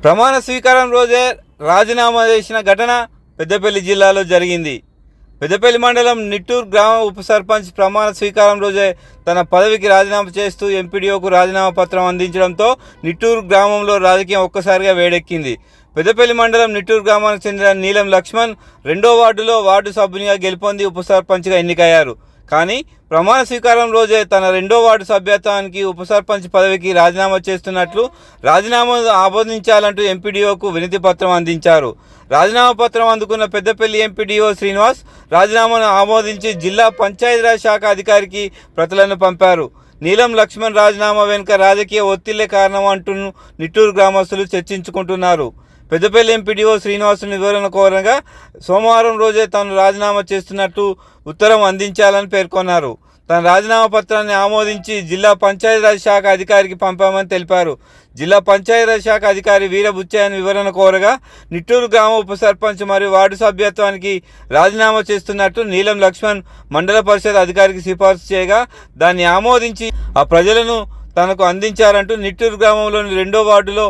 ప్రమాణ స్వీకారం రోజే రాజీనామా చేసిన ఘటన పెద్దపల్లి జిల్లాలో జరిగింది. పెద్దపల్లి మండలం నిట్టూరు గ్రామ ఉప సర్పంచ్ ప్రమాణ స్వీకారం రోజే తన పదవికి రాజీనామా చేస్తూ ఎంపీడీఓకు రాజీనామా పత్రం అందించడంతో నిట్టూరు గ్రామంలో రాజకీయం ఒక్కసారిగా వేడెక్కింది. పెద్దపల్లి మండలం నిట్టూరు గ్రామానికి చెందిన నీలం లక్ష్మణ్ 2వ వార్డులో వార్డు సభ్యునిగా గెలుపొంది ఉప సర్పంచ్గా ఎన్నికయ్యారు. కానీ ప్రమాణ స్వీకారం రోజే తన 2వ వార్డు సభ్యత్వానికి ఉప సర్పంచ్ పదవికి రాజీనామా చేస్తున్నట్లు రాజీనామా ఆమోదించాలంటూ ఎంపీడీఓకు వినతి పత్రం అందించారు. రాజీనామా పత్రం అందుకున్న పెద్దపల్లి ఎంపీడీఓ శ్రీనివాస్ రాజీనామాను ఆమోదించి జిల్లా పంచాయతీరాజ్ శాఖ అధికారికి ప్రతులను పంపారు. నీలం లక్ష్మణ్ రాజీనామా వెనుక రాజకీయ ఒత్తిళ్లే కారణం అంటూ నిట్టూరు గ్రామస్తులు చర్చించుకుంటున్నారు. పెద్దపల్లి ఎంపీడీఓ శ్రీనివాసుని వివరణ కోరగా సోమవారం రోజే తాను రాజీనామా చేస్తున్నట్టు ఉత్తరం అందించాలని పేర్కొన్నారు. తన రాజీనామా పత్రాన్ని ఆమోదించి జిల్లా పంచాయతీరాజ్ శాఖ అధికారికి పంపామని తెలిపారు. జిల్లా పంచాయతీరాజ్ శాఖ అధికారి వీరబుచ్చయ్యని వివరణ కోరగా నిట్టూరు గ్రామ ఉప సర్పంచ్ మరియు వార్డు సభ్యత్వానికి రాజీనామా చేస్తున్నట్టు నీలం లక్ష్మణ్ మండల పరిషత్ అధికారికి సిఫార్సు చేయగా దాన్ని ఆమోదించి ఆ ప్రజలను తనకు అందించారంటూ నిట్టూరు గ్రామంలోని 2వ వార్డులో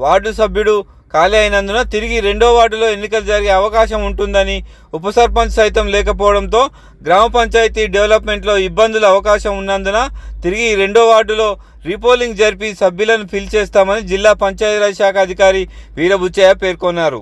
వార్డు సభ్యుడు ఖాళీ అయినందున తిరిగి 2వ వార్డులో ఎన్నికలు జరిగే అవకాశం ఉంటుందని, ఉప సర్పంచ్ సైతం లేకపోవడంతో గ్రామ పంచాయతీ డెవలప్మెంట్లో ఇబ్బందుల అవకాశం ఉన్నందున తిరిగి 2వ వార్డులో రీపోలింగ్ జరిపి సభ్యులను ఫిల్ చేస్తామని జిల్లా పంచాయతీరాజ్ శాఖ అధికారి వీరబుచ్చయ్య పేర్కొన్నారు.